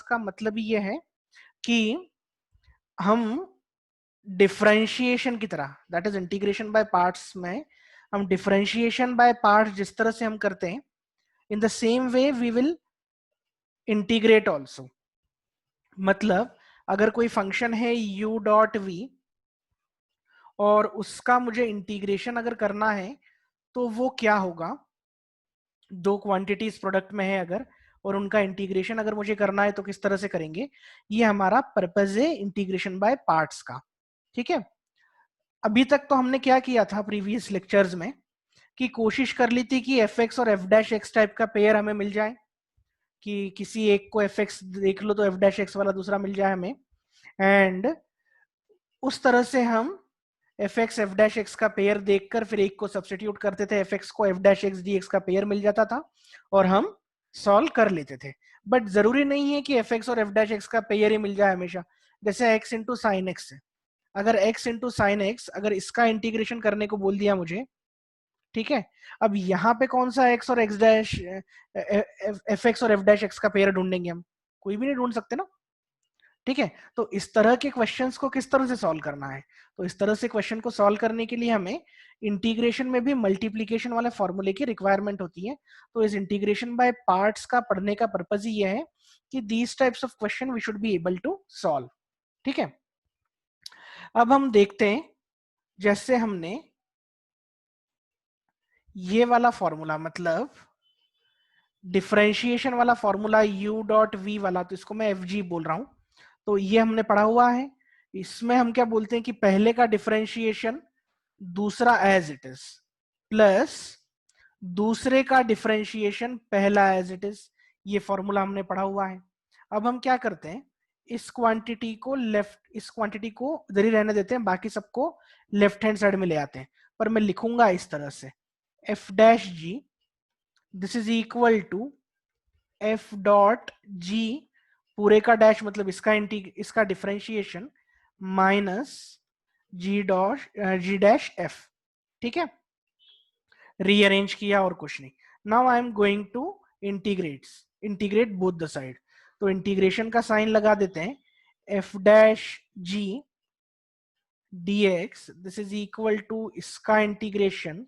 का मतलब ये है कि हम डिफरेंशिएशन की तरह, that is integration by parts में हम डिफरेंशिएशन बाय पार्ट्स जिस तरह से हम करते हैं, in the same way we will integrate also. मतलब अगर कोई फंक्शन है u डॉट वी और उसका मुझे इंटीग्रेशन अगर करना है तो वो क्या होगा, दो क्वांटिटीज प्रोडक्ट में है अगर, और उनका इंटीग्रेशन अगर मुझे करना है तो किस तरह से करेंगे, ये हमारा पर्पज है इंटीग्रेशन बाय पार्ट्स का। ठीक है, अभी तक तो हमने क्या किया था प्रीवियस लेक्चर्स में कि कोशिश कर ली थी कि एफ एक्स और एफ डैश एक्स टाइप का पेयर हमें मिल जाए, कि किसी एक को एफ एक्स देख लो तो एफ डैश एक्स वाला दूसरा मिल जाए हमें, एंड उस तरह से हम F x F dash x का पेयर देखकर फिर एक को सब्सटीट्यूट करते थे, एफ एक्स को F dash x D x का पेयर मिल जाता था और हम सॉल्व कर लेते थे। बट जरूरी नहीं है कि एफ एक्स और एफ डैश एक्स का पेयर ही मिल जाए हमेशा। जैसे एक्स इंटू साइन एक्स है, अगर एक्स इंटू साइन एक्स अगर इसका इंटीग्रेशन करने को बोल दिया मुझे, ठीक है, अब यहाँ पे कौन सा एक्स और एक्स डैश एफ एक्स और एफ डैश एक्स का पेयर ढूंढेंगे हम, कोई भी नहीं ढूंढ सकते ना। ठीक है, तो इस तरह के क्वेश्चंस को किस तरह से सॉल्व करना है, तो इस तरह से क्वेश्चन को सॉल्व करने के लिए हमें इंटीग्रेशन में भी मल्टीप्लीकेशन वाले फॉर्मूले की रिक्वायरमेंट होती है। तो इस इंटीग्रेशन बाय पार्ट्स का पढ़ने का पर्पज ही यह है कि these types of question we should be able to solve. ठीक है, अब हम देखते हैं, जैसे हमने ये वाला फॉर्मूला मतलब डिफरेंशिएशन वाला फॉर्मूला u डॉट वी वाला, तो इसको मैं एफ जी बोल रहा हूं, तो ये हमने पढ़ा हुआ है। इसमें हम क्या बोलते हैं कि पहले का डिफरेंशिएशन दूसरा एज इट इज प्लस दूसरे का डिफरेंशिएशन पहला एज इट इज, ये फॉर्मूला हमने पढ़ा हुआ है। अब हम क्या करते हैं, इस क्वांटिटी को लेफ्ट, इस क्वांटिटी को इधर ही रहने देते हैं, बाकी सबको लेफ्ट हैंड साइड में ले आते हैं। पर मैं लिखूंगा इस तरह से, F dash G this is equal to F dot G, पूरे का डैश मतलब इसका differentiation minus G dash F. ठीक है, रीअरेंज किया और कुछ नहीं। Now I am going to integrate both the side, तो इंटीग्रेशन का साइन लगा देते हैं, F dash G dx this is equal to इसका integration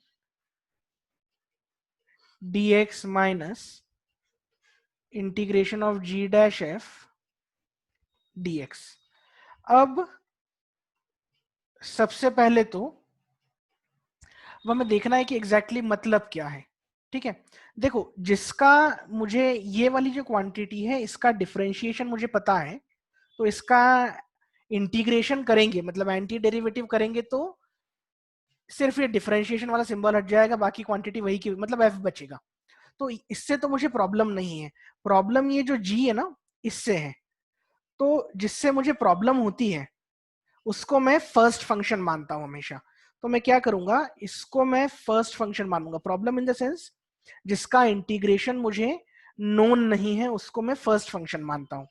dx minus integration of g dash f dx। अब सबसे पहले तो वो हमें देखना है कि एग्जैक्टली मतलब क्या है। ठीक है, देखो जिसका मुझे ये वाली जो क्वांटिटी है इसका डिफरेंशिएशन मुझे पता है, तो इसका इंटीग्रेशन करेंगे मतलब एंटी डेरिवेटिव करेंगे तो सिर्फ ये डिफरेंशिएशन वाला सिंबल हट जाएगा, बाकी क्वांटिटी वही की मतलब एफ बचेगा। तो इससे तो मुझे प्रॉब्लम नहीं है, प्रॉब्लम ये जो जी है ना इससे है। तो जिससे मुझे प्रॉब्लम होती है उसको मैं फर्स्ट फंक्शन मानता हूं हमेशा। तो मैं क्या करूंगा, इसको मैं फर्स्ट फंक्शन मानूंगा, प्रॉब्लम इन द सेंस जिसका इंटीग्रेशन मुझे नोन नहीं है उसको मैं फर्स्ट फंक्शन मानता हूं।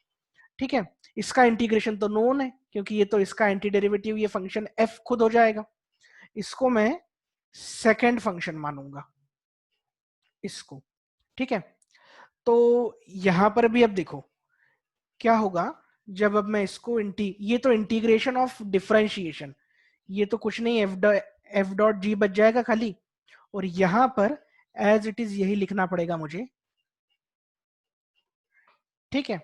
ठीक है, इसका इंटीग्रेशन तो नोन है क्योंकि ये तो इसका एंटी डेरिवेटिव ये फंक्शन एफ खुद हो जाएगा, इसको मैं सेकेंड फंक्शन मानूंगा इसको। ठीक है, तो यहां पर भी अब देखो क्या होगा, जब अब मैं इसको ये तो इंटीग्रेशन ऑफ डिफरेंशिएशन, ये तो कुछ नहीं, एफ डॉट जी बच जाएगा खाली, और यहां पर एज इट इज यही लिखना पड़ेगा मुझे। ठीक है,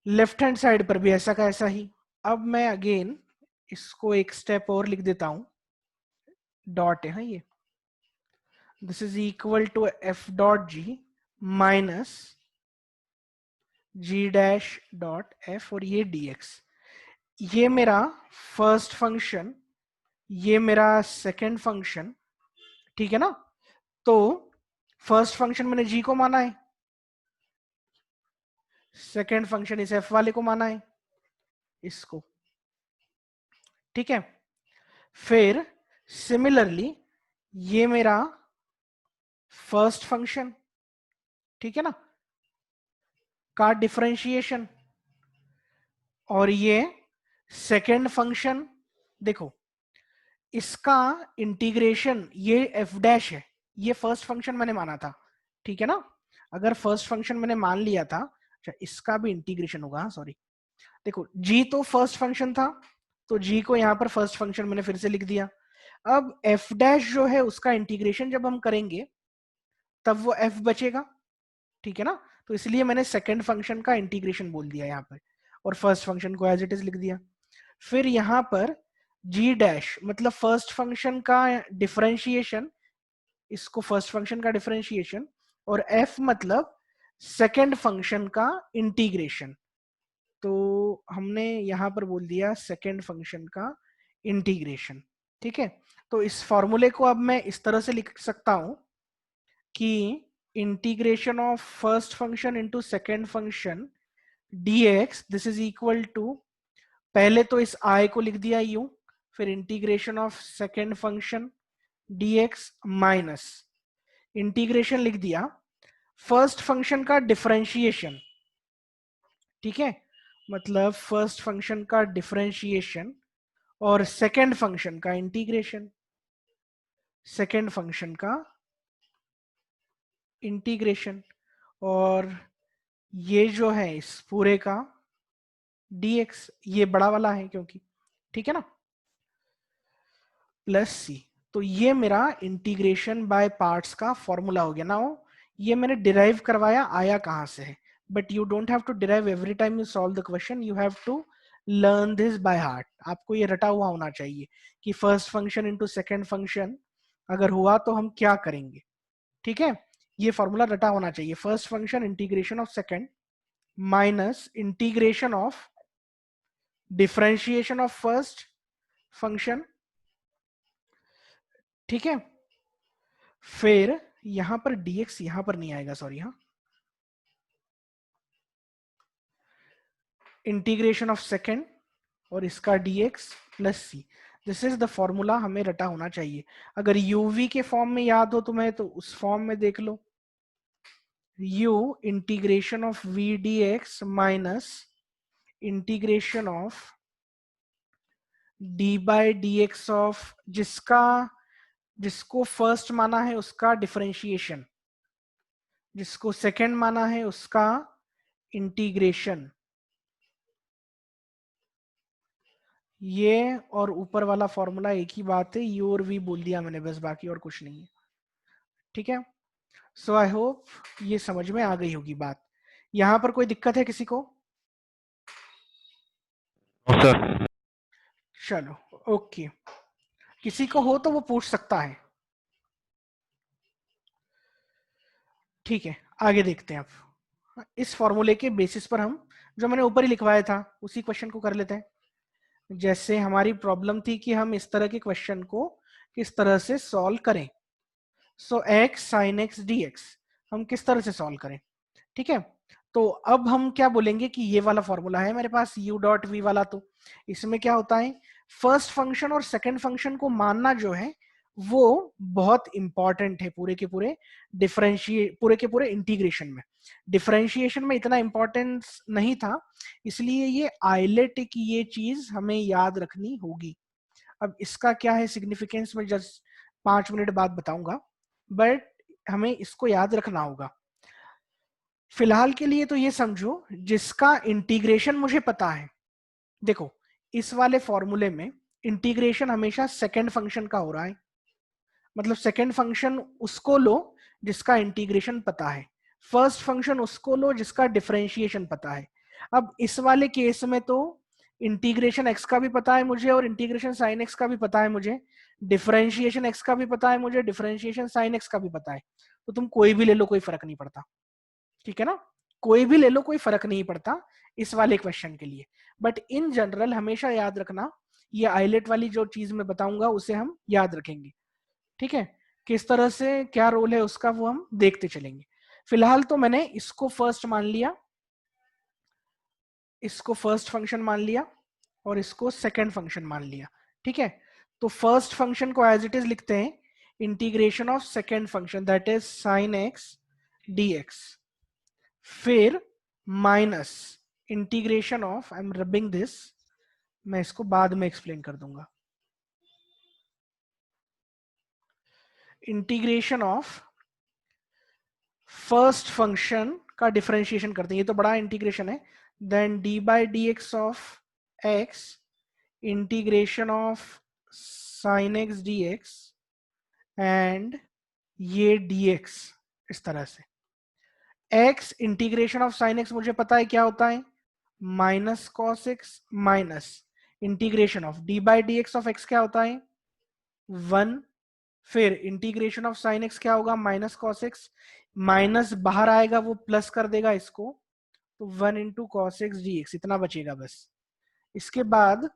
लेफ्ट हैंड साइड पर भी ऐसा का ऐसा ही। अब मैं अगेन इसको एक स्टेप और लिख देता हूं, डॉट है हाँ ये, this is equal to F dot G minus G dash dot F और ये dx, ये मेरा फर्स्ट फंक्शन, ये मेरा सेकंड फंक्शन। ठीक है ना, तो फर्स्ट फंक्शन मैंने g को माना है, सेकंड फंक्शन इस f वाले को माना है इसको। ठीक है, फिर सिमिलरली ये मेरा फर्स्ट फंक्शन, ठीक है ना, का डिफरेंशिएशन, और ये सेकंड फंक्शन, देखो इसका इंटीग्रेशन ये एफ डैश है, ये फर्स्ट फंक्शन मैंने माना था। ठीक है ना, अगर फर्स्ट फंक्शन मैंने मान लिया था, अच्छा इसका भी इंटीग्रेशन होगा, हाँ सॉरी। देखो g तो फर्स्ट फंक्शन था, तो g को यहाँ पर फर्स्ट फंक्शन मैंने फिर से लिख दिया। अब f डैश जो है उसका इंटीग्रेशन जब हम करेंगे तब वो f बचेगा, ठीक है ना। तो इसलिए मैंने सेकंड फंक्शन का इंटीग्रेशन बोल दिया यहाँ पर, और फर्स्ट फंक्शन को एज इट इज लिख दिया। फिर यहाँ पर g डैश मतलब फर्स्ट फंक्शन का डिफरेंशिएशन, इसको फर्स्ट फंक्शन का डिफरेंशिएशन, और f मतलब सेकंड फंक्शन का इंटीग्रेशन। तो हमने यहां पर बोल दिया सेकंड फंक्शन का इंटीग्रेशन, ठीक है। तो इस फॉर्मूले को अब मैं इस तरह से लिख सकता हूं कि integration of first function into second function dx this is equal to, पहले तो इस i को लिख दिया यूं, फिर integration of second function dx minus integration लिख दिया फर्स्ट फंक्शन का डिफरेंशिएशन, ठीक है, मतलब फर्स्ट फंक्शन का डिफरेंशिएशन और सेकंड फंक्शन का इंटीग्रेशन, सेकंड फंक्शन का इंटीग्रेशन, और ये जो है इस पूरे का dx, ये बड़ा वाला है क्योंकि, ठीक है ना, प्लस सी। तो ये मेरा इंटीग्रेशन बाय पार्ट्स का फॉर्मूला हो गया ना। ये मैंने डिराइव करवाया, आया कहां से है, but you don't have to derive every time you solve the question, you have to learn this by heart. आपको ये रटा हुआ होना चाहिए कि first function into second function अगर हुआ तो हम क्या करेंगे, ठीक है। ये फॉर्मूला रटा होना चाहिए, first function integration of second minus integration of differentiation of first function, ठीक है। फिर यहां पर dx यहां पर नहीं आएगा, सॉरी, हाँ, इंटीग्रेशन ऑफ सेकेंड और इसका dx plus C, this is the formula हमें रटा होना चाहिए। अगर uv के फॉर्म में याद हो तुम्हें तो उस फॉर्म में देख लो, u integration of v dx minus integration of d by dx of जिसको फर्स्ट माना है उसका डिफरेंशिएशन, जिसको सेकंड माना है उसका इंटीग्रेशन। ये और ऊपर वाला फॉर्मूला एक ही बात है, यू और वी बोल दिया मैंने बस, बाकी और कुछ नहीं है, ठीक है। सो आई होप ये समझ में आ गई होगी बात। यहां पर कोई दिक्कत है किसी को? सर। चलो ओके, किसी को हो तो वो पूछ सकता है, ठीक है। आगे देखते हैं अब, इस फॉर्मूले के बेसिस पर हम जो मैंने ऊपर ही लिखवाया था उसी क्वेश्चन को कर लेते हैं। जैसे हमारी प्रॉब्लम थी कि हम इस तरह के क्वेश्चन को किस तरह से सॉल्व करें। सो x sin x dx हम किस तरह से सॉल्व करें, ठीक है। तो अब हम क्या बोलेंगे कि ये वाला फॉर्मूला है मेरे पास u डॉट वी वाला, तो इसमें क्या होता है, फर्स्ट फंक्शन और सेकंड फंक्शन को मानना जो है वो बहुत इंपॉर्टेंट है पूरे के पूरे पूरे के पूरे इंटीग्रेशन में। डिफरेंशिएशन में इतना इंपॉर्टेंस नहीं था, इसलिए ये आइलेट की ये चीज हमें याद रखनी होगी। अब इसका क्या है सिग्निफिकेंस में जस्ट 5 मिनट बाद बताऊंगा, बट हमें इसको याद रखना होगा। फिलहाल के लिए तो ये समझो जिसका इंटीग्रेशन मुझे पता है, देखो इस वाले फॉर्मूले में इंटीग्रेशन हमेशा सेकंड फंक्शन का हो रहा है, मतलब सेकंड फंक्शन उसको लो जिसका इंटीग्रेशन पता है, फर्स्ट फंक्शन उसको लो जिसका डिफरेंशिएशन पता है। अब इस वाले केस में तो इंटीग्रेशन एक्स का भी पता है मुझे और इंटीग्रेशन साइन एक्स का भी पता है मुझे, डिफरेंशिएशन एक्स का भी पता है मुझे, डिफरेंशिएशन साइन एक्स का भी पता है। तो तुम कोई भी ले लो, कोई फर्क नहीं पड़ता, ठीक है ना, कोई भी ले लो कोई फर्क नहीं पड़ता इस वाले क्वेश्चन के लिए। बट इन जनरल हमेशा याद रखना, ये आइलेट वाली जो चीज मैं बताऊंगा उसे हम याद रखेंगे, ठीक है। किस तरह से क्या रोल है उसका वो हम देखते चलेंगे। फिलहाल तो मैंने इसको फर्स्ट मान लिया, इसको फर्स्ट फंक्शन मान लिया और इसको सेकंड फंक्शन मान लिया, ठीक है। तो फर्स्ट फंक्शन को एज इट इज लिखते हैं integration of second function that is sine X dx, फिर minus integration of, I am rubbing this, मैं इसको बाद में एक्सप्लेन कर दूंगा, इंटीग्रेशन ऑफ फर्स्ट फंक्शन का डिफरेंशिएशन करते हैं, ये तो बड़ा इंटीग्रेशन है, then D by D X of X integration of sine X D X and ये dx इस तरह से। x integration of sign x मुझे पता है क्या होता है, minus cos x minus integration of D by D X of x क्या होता है 1, फिर इंटीग्रेशन ऑफ साइन एक्स क्या होगा माइनस कॉस एक्स, माइनस बाहर आएगा वो प्लस कर देगा इसको, तो 1 into cos x D x इतना बचेगा बस। इसके बाद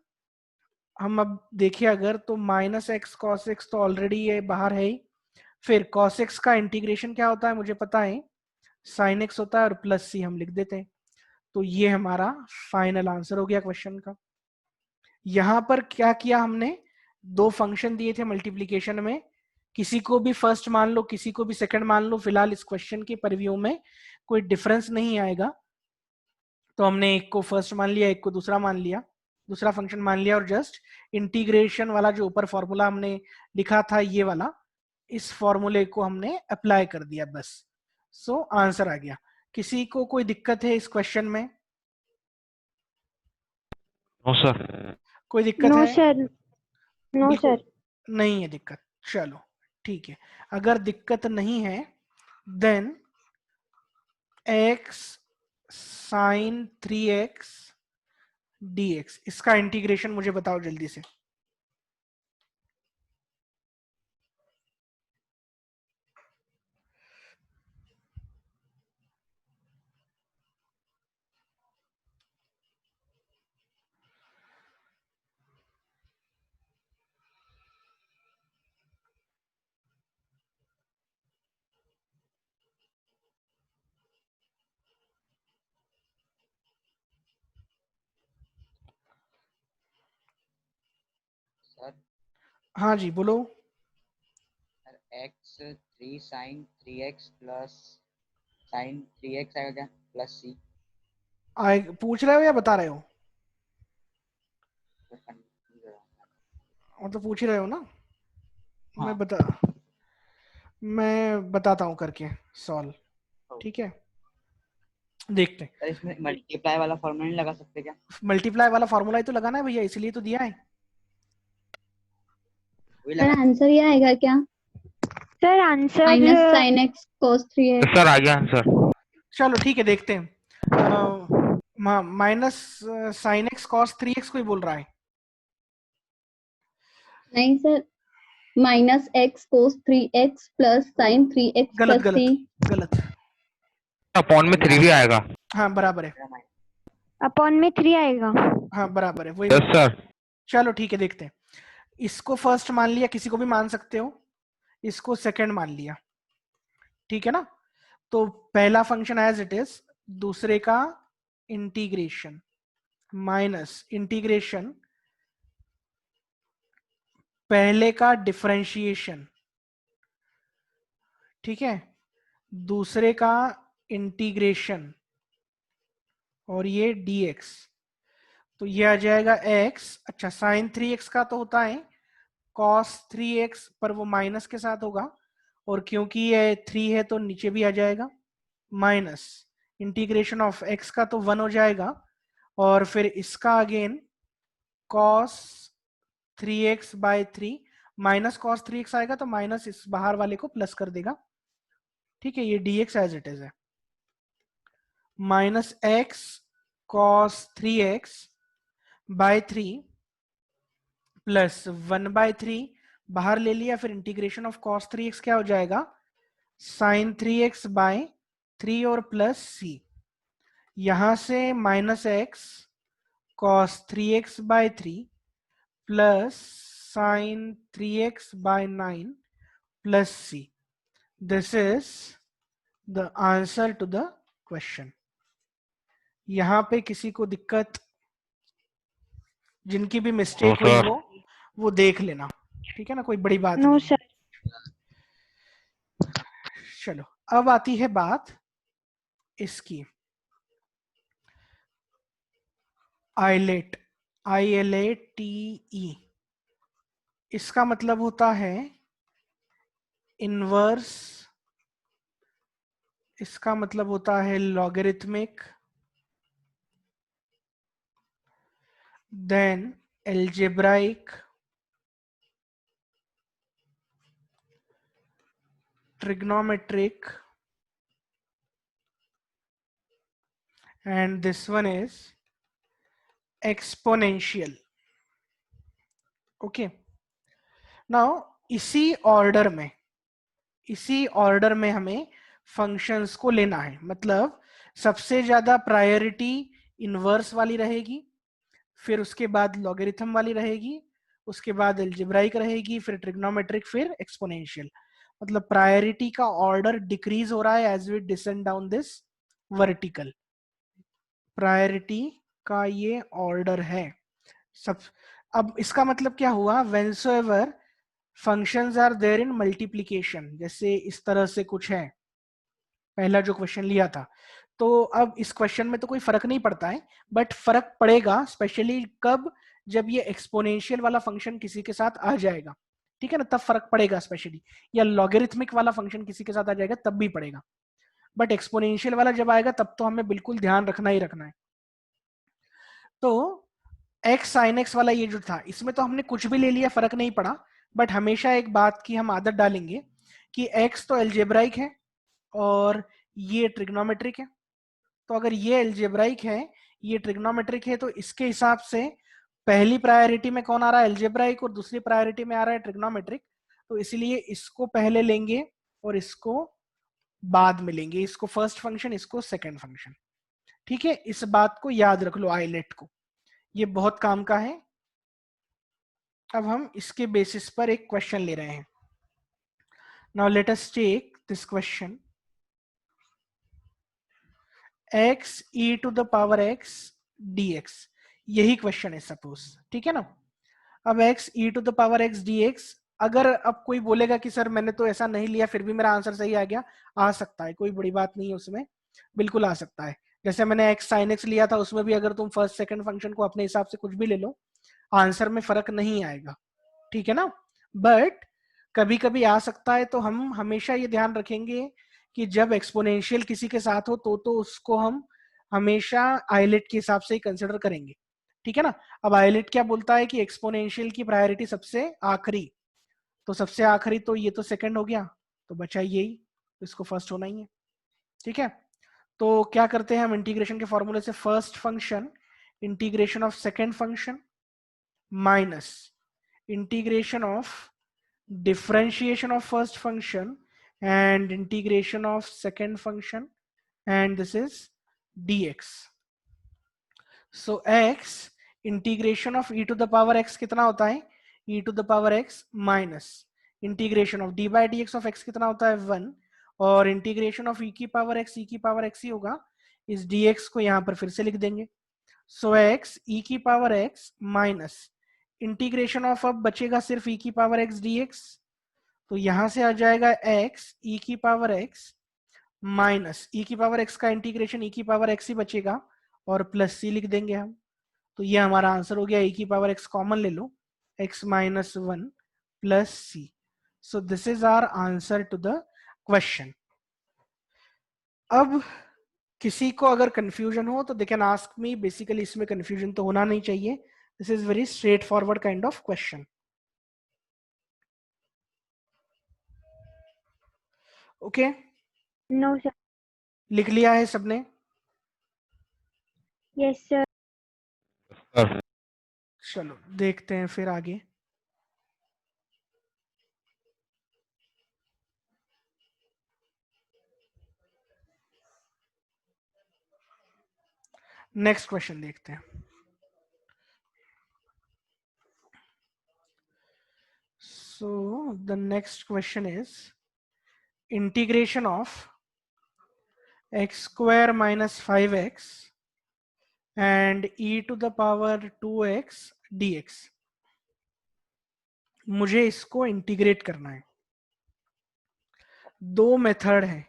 हम अब देखिए अगर तो माइनस एक्स कॉस एक्स तो ऑलरेडी ये बाहर है ही, फिर cos x का इंटीग्रेशन क्या होता है मुझे पता है sin x होता है और प्लस सी हम लिख देते हैं। तो ये हमारा फाइनल आंसर हो गया क्वेश्चन का। यहां पर क्या किया हमने, दो फंक्शन दिए थे मल्टीप्लीकेशन में, किसी को भी फर्स्ट मान लो किसी को भी सेकंड मान लो, फिलहाल इस क्वेश्चन के परिव्यू में कोई डिफरेंस नहीं आएगा, तो हमने एक को फर्स्ट मान लिया एक को दूसरा मान लिया, दूसरा फंक्शन मान लिया और जस्ट इंटीग्रेशन वाला जो ऊपर फॉर्मूला हमने लिखा था ये वाला, इस फॉर्मूले को हमने अप्लाई कर दिया बस। सो आंसर आ गया। किसी को कोई दिक्कत है इस क्वेश्चन में? No sir. कोई दिक्कत नो है? सर, नो बिल्कुल सर। नहीं है दिक्कत, चलो ठीक है। अगर दिक्कत नहीं है then x sine 3x dx इसका इंटीग्रेशन मुझे बताओ जल्दी से। सर हाँ जी बोलो। X 3 sign 3x plus sign 3x आएगा क्या प्लस सी? पूछ रहे हो या बता रहे हो? मतलब पूछ ही रहे हो ना? हाँ। मैं बताता हूँ करके सॉल्व, ठीक है देखते हैं। सर इसमें मल्टीप्लाई वाला फॉर्मूला नहीं लगा सकते क्या? मल्टीप्लाई वाला फॉर्मूला ही तो लगाना है भैया, इसलिए तो दिया है। वही सर लगा। आंसर ये आएगा क्या? Sir answer minus sine x cos 3x। Sir आ गया आंसर। चलो ठीक है देखते हैं। Minus sine x cos 3x कोई बोल रहा है? नहीं sir, minus x cos 3x plus sign 3x गलत प्लस सी। गलत गलत। अपॉन में 3 भी आएगा। हाँ बराबर है, अपॉन में 3 आएगा। हाँ बराबर है वही। Yes sir. चलो ठीक है देखते हैं। इसको फर्स्ट मान लिया, किसी को भी मान सकते हो, इसको सेकंड मान लिया, ठीक है ना। तो पहला फंक्शन एज इट इज, दूसरे का इंटीग्रेशन माइनस इंटीग्रेशन पहले का डिफरेंशिएशन, ठीक है, दूसरे का इंटीग्रेशन और ये dx, तो ये आ जाएगा x। अच्छा साइन 3x का तो होता है cos 3x पर वो माइनस के साथ होगा, और क्योंकि ये 3 है तो नीचे भी आ जाएगा माइनस इंटीग्रेशन ऑफ x का तो 1 हो जाएगा, और फिर इसका again cos 3x by 3 minus cos 3x आएगा तो माइनस इस बाहर वाले को प्लस कर देगा, ठीक है। ये dx एज इट इज है, minus X cos 3x by 3 plus 1/3 बाहर ले लिया, फिर इंटीग्रेशन ऑफ cos 3x क्या हो जाएगा sin 3x बाय 3 और प्लस c, यहां से minus X cos 3x by 3 plus sin 3x by 9 plus c। This is the answer to the question. यहां पे किसी को दिक्कत, जिनकी भी मिस्टेक हुई सर। वो देख लेना, ठीक है ना, कोई बड़ी बात नो नहीं है। सर। चलो अब आती है बात इसकी, आइलेट, ILATE, इसका मतलब होता है इनवर्स इसका मतलब होता है logarithmic, then algebraic, trigonometric, and this one is exponential. Okay, now इसी ऑर्डर में हमें फंक्शंस को लेना है। मतलब सबसे ज्यादा प्रायोरिटी इनवर्स वाली रहेगी, फिर उसके बाद लॉगरिथम वाली रहेगी, उसके बाद एल्जेब्राइक रहेगी, फिर ट्रिग्नोमेट्रिक, फिर एक्सपोनेंशियल। मतलब प्रायोरिटी का ऑर्डर डिक्रीज हो रहा है as we descend down this vertical. Priority का ये ऑर्डर है सब। अब इसका मतलब क्या हुआ, whensoever functions are there in multiplication, जैसे इस तरह से कुछ है, पहला जो क्वेश्चन लिया था, तो अब इस क्वेश्चन में तो कोई फर्क नहीं पड़ता है, बट फर्क पड़ेगा स्पेशली कब, जब ये एक्सपोनेंशियल वाला फंक्शन किसी के साथ आ जाएगा, ठीक है ना, तब फर्क पड़ेगा स्पेशली, या लॉगरिथमिक वाला फंक्शन किसी के साथ आ जाएगा तब भी पड़ेगा, बट एक्सपोनेंशियल वाला जब आएगा तब तो हमें बिल्कुल ध्यान रखना ही रखना है। तो एक्स साइन एक्स वाला ये जो था, इसमें तो हमने कुछ भी ले लिया फर्क नहीं पड़ा, बट हमेशा एक बात की हम आदत डालेंगे कि एक्स तो एल्जेब्राइक है और ये ट्रिग्नोमेट्रिक है। तो अगर ये एल्जेब्राइक है, ये ट्रिग्नोमेट्रिक है, तो इसके हिसाब से पहली प्रायोरिटी में कौन आ रहा है, एल्जेब्राइक, और दूसरी प्रायोरिटी में आ रहा है ट्रिग्नोमेट्रिक। तो इसलिए इसको पहले लेंगे और इसको बाद में लेंगे, इसको फर्स्ट फंक्शन, इसको सेकंड फंक्शन। ठीक है, इस बात को याद रख लो, आईलेट को, ये बहुत काम का है। अब हम इसके बेसिस पर एक क्वेश्चन ले रहे हैं। Now let us take this question, x e to the power x dx, यही क्वेश्चन है सपोज, ठीक है ना। अब x e to the power x dx, अगर अब कोई बोलेगा कि सर मैंने तो ऐसा नहीं लिया फिर भी मेरा आंसर सही आ गया, आ सकता है, कोई बड़ी बात नहीं है उसमें, बिल्कुल आ सकता है। जैसे मैंने x sin x लिया था, उसमें भी अगर तुम फर्स्ट सेकंड फंक्शन को अपने हिसाब से कुछ भी ले लो, आंसर में फर्क नहीं आएगा, ठीक है ना। बट कभी कभी आ सकता है, तो हम हमेशा ये ध्यान रखेंगे कि जब एक्सपोनेंशियल किसी के साथ हो तो उसको हम हमेशा आइलेट के हिसाब से ही कंसिडर करेंगे, ठीक है ना। अब आइलेट क्या बोलता है कि एक्सपोनेंशियल की प्रायोरिटी सबसे आखिरी, तो सबसे आखिरी तो ये तो सेकंड हो गया, तो बचा यही, तो इसको फर्स्ट होना ही है, ठीक है। तो क्या करते हैं हम इंटीग्रेशन के फॉर्मूले से, first function integration of second function minus integration of differentiation of first function and integration of second function, and this is dx. So x integration of e to the power x कितना होता है, e to the power x minus integration of d by dx of x कितना होता है 1, और integration of e की power x ही होगा, इस dx को यहां पर फिर से लिख देंगे। सो x e की power x minus integration of, अब बचेगा सिर्फ e की पावर x dx, तो यहां से आ जाएगा x e की पावर x माइनस e की पावर x का इंटीग्रेशन e की पावर x ही बचेगा, और प्लस c लिख देंगे हम। तो ये हमारा आंसर हो गया, e की पावर x कॉमन ले लो, x minus 1 plus c। So this is our answer to the question. अब किसी को अगर कंफ्यूजन हो तो they can ask me, basically इसमें कंफ्यूजन तो होना नहीं चाहिए, this is very straightforward kind of question. Okay, no sir. लिख लिया है सबने? Yes sir. सर चलो देखते हैं फिर आगे। नेक्स्ट क्वेश्चन देखते हैं। So the next question is integration of x square minus 5x and e to the power 2x dx। मुझे इसको इंटीग्रेट करना है। दो मेथड है,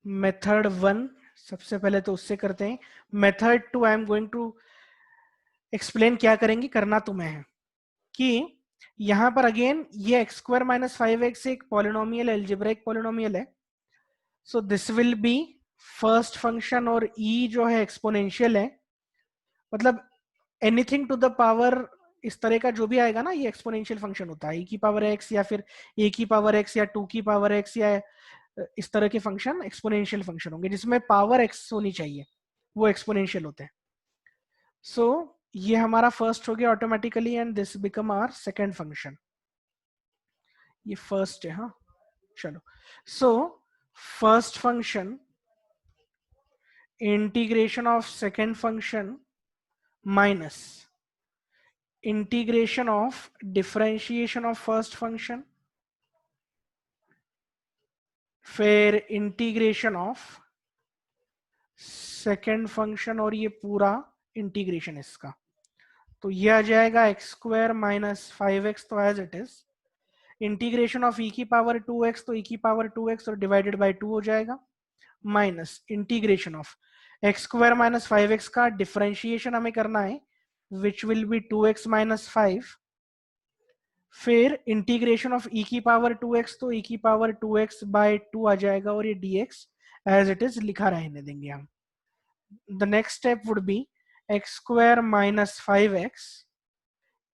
मेथड 1 सबसे पहले तो उससे करते हैं, method 2 I am going to explain क्या करेंगे, करना तुम्हें है कि यहां पर अगेन ये एक्स स्क्वायर माइनस 5x एक पॉलिनोमियल, एल्जेब्राइक पॉलिनोमियल है। So this will be first function, और ई जो है एक्सपोनेंशियल है, मतलब एनीथिंग टू द पावर इस तरह का जो भी आएगा ना, ये एक्सपोनेंशियल फंक्शन होता है। ई की पावर एक्स या फिर ए की पावर एक्स या 2 की पावर एक्स या इस तरह के फंक्शन एक्सपोनेंशियल फंक्शन होंगे, जिसमें पावर एक्स होनी चाहिए, वो एक्सपोनेंशियल होते हैं। सो ये हमारा फर्स्ट हो गया automatically, and this become our second function. ये फर्स्ट है, हाँ चलो। So first function integration of second function minus integration of differentiation of first function, फिर इंटीग्रेशन ऑफ सेकेंड फंक्शन, और ये पूरा इंटीग्रेशन इसका। तो ये आ जाएगा एक्स स्क्वायर माइनस 5x, तो as it is. Integration of e की पावर 2x, तो ई की पावर 2x और डिवाइडेड बाय 2 हो जाएगा, minus integration of x square minus 5x का डिफरेंशिएशन हमें करना है, which will be 2x minus 5, फिर इंटीग्रेशन ऑफ ई की पावर 2x, तो ई की पावर 2x बाय 2 आ जाएगा, और ये dx एज इट इज लिखा रहने देंगे हम। The next step would be x square minus 5x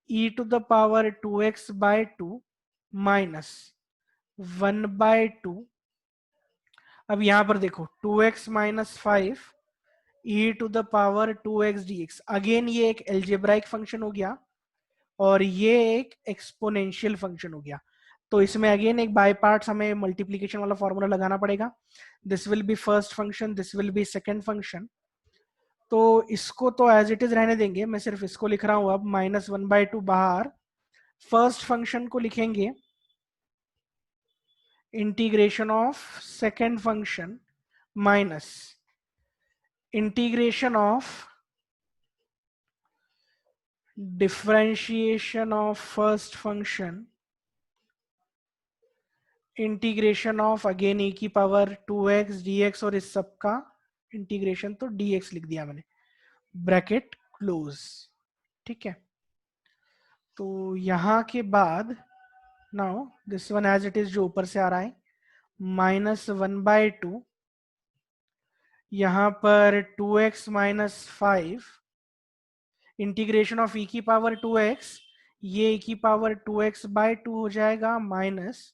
e to the power 2x by 2 minus 1 by 2। अब यहां पर देखो 2x minus 5 e to the power 2x dx, again ये एक एल्जेब्राइक फंक्शन हो गया और ये एक एक्सपोनेंशियल फंक्शन हो गया। तो इसमें अगेन एक बाय पार्ट्स हमें मल्टीप्लीकेशन वाला फॉर्मूला लगाना पड़ेगा। This will be first function, this will be second function. तो इसको तो एज इट इज रहने देंगे, मैं सिर्फ इसको लिख रहा हूं अब, माइनस 1 by 2 बाहर। फर्स्ट फंक्शन को लिखेंगे integration of second function minus integration of differentiation of first function integration of again e की पावर 2x dx, और इस सब का इंटीग्रेशन तो dx लिख दिया मैंने, ब्रैकेट क्लोज। ठीक है, तो यहां के बाद now this one as it is जो ऊपर से आ रहा है, माइनस 1 by 2, यहां पर 2x minus 5 integration of e की पावर 2x, ये e की पावर 2x बाय 2 हो जाएगा, minus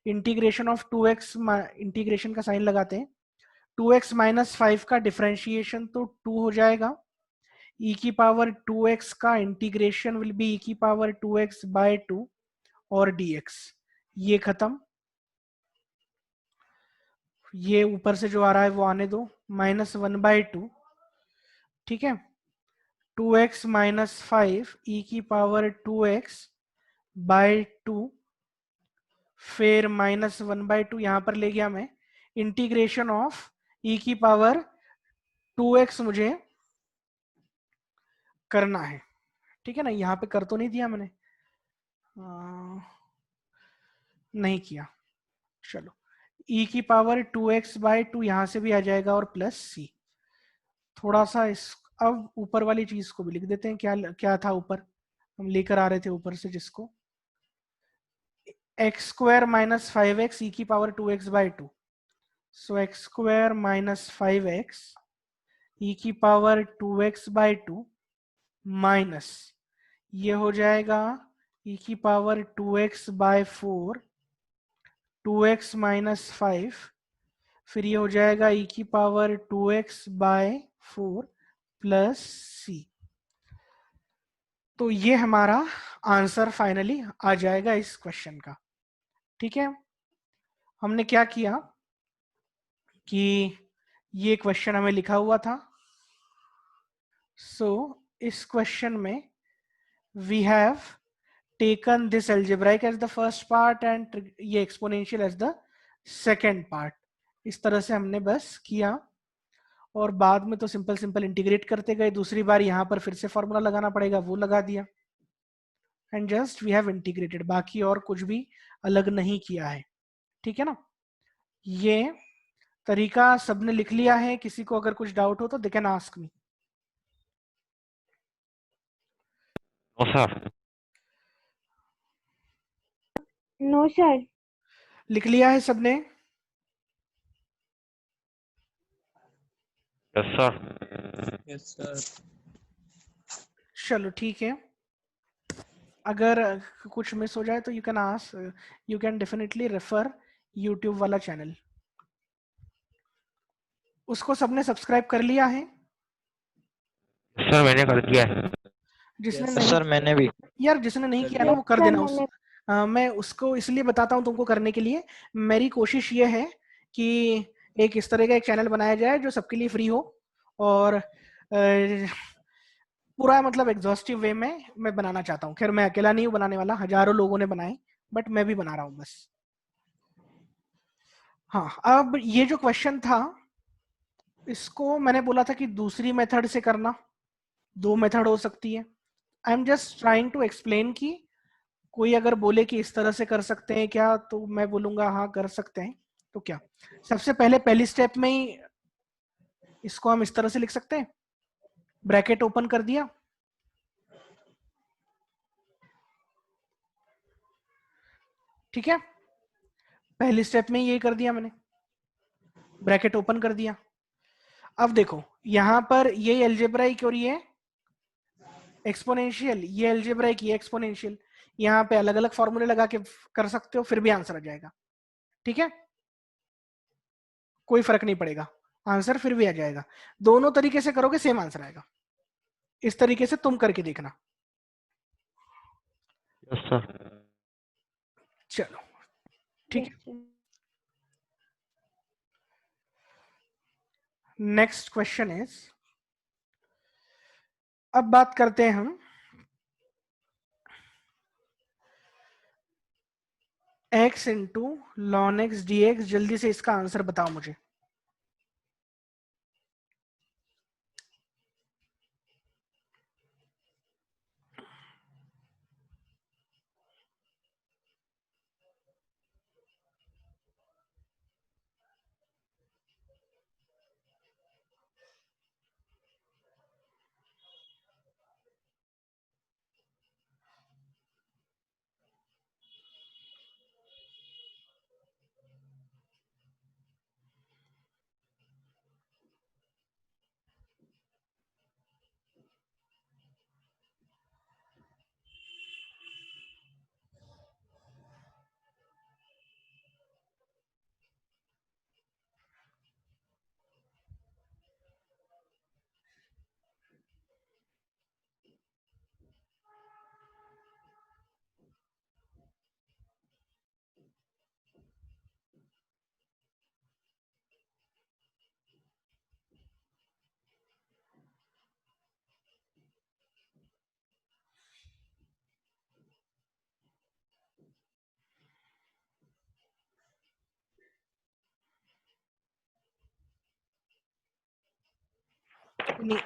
integration of 2x, integration का साइन लगाते हैं, 2x माइनस 5 का डिफरेंशिएशन तो 2 हो जाएगा, e की पावर 2x का इंटीग्रेशन विल बी e की पावर 2x बाय 2 और dx। ये खत्म, ये ऊपर से जो आ रहा है वो आने दो, माइनस 1 by 2। ठीक है, 2x माइनस 5 e की पावर 2x बाय 2, फिर माइनस 1 by 2 यहां पर ले गया मैं, इंटीग्रेशन ऑफ e की पावर 2x मुझे करना है। ठीक है ना, यहां पे कर तो नहीं दिया मैंने, नहीं किया, चलो e की पावर 2x बाय 2 यहां से भी आ जाएगा, और प्लस c। थोड़ा सा इस अब ऊपर वाली चीज को भी लिख देते हैं, क्या क्या था ऊपर, हम लेकर आ रहे थे ऊपर से, जिसको x square minus 5x e की power 2x by 2, so x square minus 5x e की पावर 2x बाय 2 माइनस, ये हो जाएगा e की power 2x bye 4, 2x minus 5, फिर ये हो जाएगा e की power 2x bye 4 plus c। तो ये हमारा आंसर फाइनली आ जाएगा इस क्वेश्चन का। ठीक है, हमने क्या किया कि ये क्वेश्चन हमें लिखा हुआ था, सो इस क्वेश्चन में we have taken this algebraic as the first part and ये exponential as the second part। इस तरह से हमने बस किया, और बाद में तो सिंपल सिंपल इंटीग्रेट करते गए, दूसरी बार यहाँ पर फिर से फॉर्मूला लगाना पड़ेगा, वो लगा दिया, and just we have integrated, बाकी और कुछ भी अलग नहीं किया है। ठीक है ना, ये तरीका सबने लिख लिया है, किसी को अगर कुछ डाउट हो तो they can ask me. No, sir. No sir. लिख लिया है सबने? Yes, sir. Yes, sir. चलो ठीक है, अगर कुछ मिस हो जाए तो you can ask, you can definitely refer YouTube वाला चैनल। उसको सबने सब्सक्राइब कर लिया है? Yes, sir, मैंने कर दिया है। जिसने Yes, नहीं, sir, मैंने भी यार जिसने नहीं कर किया ना लिया। वो कर सर देना। मैंने मैं उसको इसलिए बताता हूँ तुमको करने के लिए, मेरी कोशिश ये है कि एक इस तरह का एक चैनल बनाया जाए जो सबके लिए फ्री हो, और पूरा मतलब एग्जॉस्टिव वे में मैं बनाना चाहता हूँ। खैर मैं अकेला नहीं हूँ बनाने वाला, हजारों लोगों ने बनाए, बट मैं भी बना रहा हूँ बस। हाँ, अब ये जो क्वेश्चन था इसको मैंने बोला था कि दूसरी मेथड से करना, दो मेथड हो सकती है। I am just trying to explain कि कोई अगर बोले कि इस तरह से कर सकते हैं क्या, तो मैं बोलूंगा हाँ कर सकते हैं। तो क्या सबसे पहले पहली स्टेप में ही इसको हम इस तरह से लिख सकते हैं, ब्रैकेट ओपन कर दिया, ठीक है, पहली स्टेप में ये कर दिया मैंने, ब्रैकेट ओपन कर दिया। अब देखो यहां पर ये एल्जेब्राइक और ये एक्सपोनेंशियल, ये एल्जेब्राइक ये एक्सपोनेंशियल, यहाँ पे अलग अलग फॉर्मूले लगा के कर सकते हो, फिर भी आंसर आ जाएगा, ठीक है, कोई फर्क नहीं पड़ेगा, आंसर फिर भी आ जाएगा। दोनों तरीके से करोगे सेम आंसर आएगा। इस तरीके से तुम करके देखना। Yes, sir. चलो ठीक है, yes, sir. Next question is, अब बात करते हैं हम x into lawn x D x. जल्दी से इसका आंसर बताओ मुझे।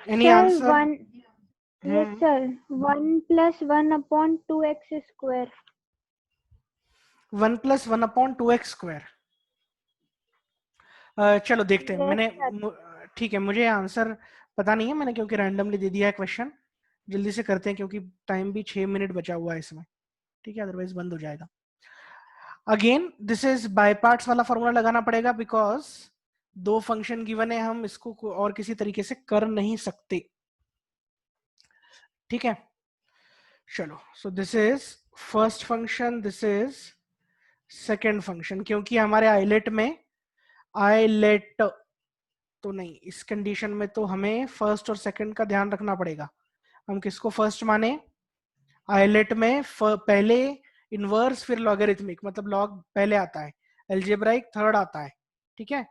Any Sir, answer? one. Yes, sir. 1+1/2x square. 1+1/2x²। चलो देखते हैं। Yes, मैंने sir. ठीक है, मुझे आंसर पता नहीं है, मैंने क्योंकि रैंडमली दे दिया है क्वेश्चन। जल्दी से करते हैं क्योंकि टाइम भी 6 मिनट बचा हुआ है इसमें, ठीक है, अदरवाइज बंद हो जाएगा। Again this is by parts वाला फॉर्मूला लगाना पड़ेगा, बिकॉज दो फंक्शन गिवन है, हम इसको और किसी तरीके से कर नहीं सकते, ठीक है। चलो, सो this is first function, this is second function. क्योंकि हमारे आइलेट में आइलेट तो नहीं, इस कंडीशन में तो हमें फर्स्ट और सेकंड का ध्यान रखना पड़ेगा। हम किसको फर्स्ट माने? आइलेट में पहले इनवर्स फिर लॉगरिथमिक, मतलब लॉग पहले आता है, एल्जेब्राइक थर्ड आता है, ठीक है।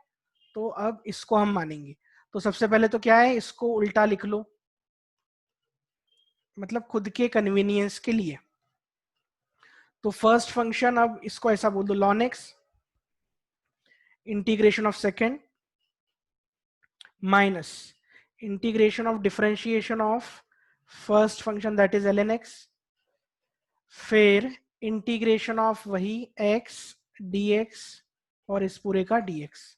तो अब इसको हम मानेंगे। तो सबसे पहले तो क्या है, इसको उल्टा लिख लो, मतलब खुद के कन्वीनियंस के लिए। तो फर्स्ट फंक्शन, अब इसको ऐसा बोल दो, lawn x integration of second minus integration of differentiation of first function that is ln x, फिर इंटीग्रेशन ऑफ वही x dx और इस पूरे का dx।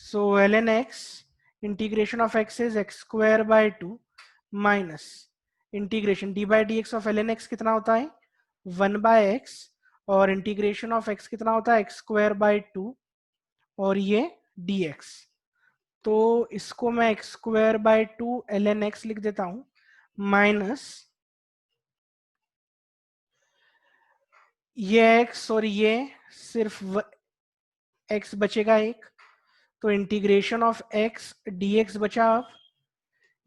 So ln x integration of x is x² 2 minus integration d by dx of ln x कितना होता है 1/x, और इंटीग्रेशन ऑफ x कितना होता है x² 2 और ये dx। तो इसको मैं x square by 2 ln x लिख देता हूं माइनस ये x और ये सिर्फ x बचेगा एक, तो इंटीग्रेशन ऑफ x dx बचा। अब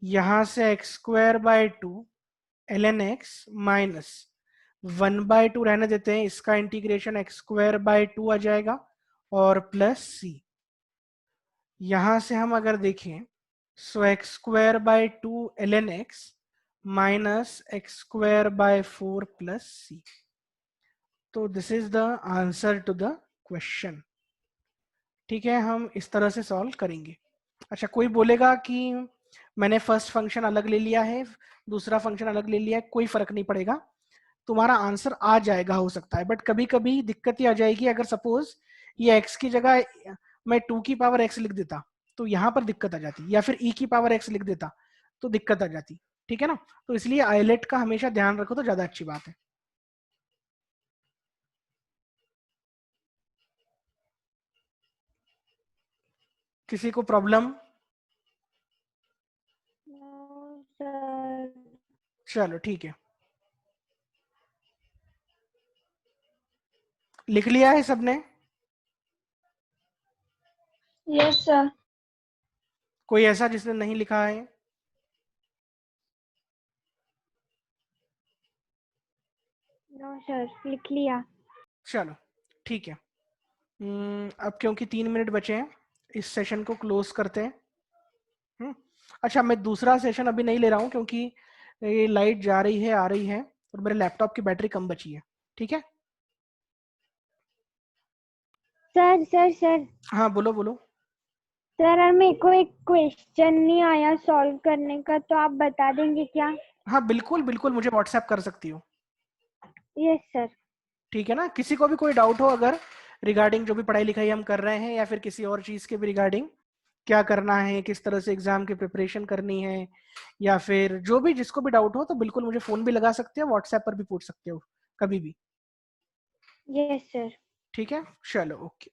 यहां से x square by 2 ln x minus 1/2 रहने देते हैं, इसका इंटीग्रेशन एक्स स्क्वायर बाय 2 आ जाएगा और प्लस c। यहां से हम अगर देखें so x square by 2 ln x minus x square by 4 plus c। तो this is the answer to the question. ठीक है, हम इस तरह से सॉल्व करेंगे। अच्छा, कोई बोलेगा कि मैंने फर्स्ट फंक्शन अलग ले लिया है, दूसरा फंक्शन अलग ले लिया है, कोई फर्क नहीं पड़ेगा, तुम्हारा आंसर आ जाएगा, हो सकता है, बट कभी कभी दिक्कत ही आ जाएगी। अगर सपोज ये x की जगह मैं 2 की पावर x लिख देता तो यहाँ पर दिक्कत आ जाती, या फिर e की पावर x लिख देता तो दिक्कत आ जाती। ठीक है ना, तो इसलिए आइलेट का हमेशा ध्यान रखो तो ज्यादा अच्छी बात है। किसी को प्रॉब्लम? No, sir. चलो ठीक है, लिख लिया है सबने? Yes, sir. कोई ऐसा जिसने नहीं लिखा है? No, sir. लिख लिया। चलो ठीक है। अब क्योंकि 3 मिनट बचे हैं, इस सेशन को क्लोज करते हैं। अच्छा, मैं दूसरा सेशन अभी नहीं ले रहा हूँ क्योंकि ये लाइट जा रही है आ रही है और मेरे लैपटॉप की बैटरी कम बची है। ठीक है, सर सर सर हाँ बोलो बोलो। सर, मेरे को एक क्वेश्चन नहीं आया सॉल्व करने का, तो आप बता देंगे क्या? हाँ बिल्कुल बिल्कुल, मुझे व्हाट्सएप कर सकती हो। Yes sir. ठीक है ना, किसी को भी कोई डाउट हो अगर रिगार्डिंग जो भी पढ़ाई लिखाई हम कर रहे हैं या फिर किसी और चीज के भी रिगार्डिंग, क्या करना है, किस तरह से एग्जाम की प्रिपरेशन करनी है, या फिर जो भी जिसको भी डाउट हो तो बिल्कुल मुझे फोन भी लगा सकते हो, व्हाट्सएप पर भी पूछ सकते हो कभी भी। Yes sir. ठीक है, चलो okay.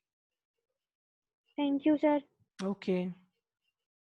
Thank you sir. Okay.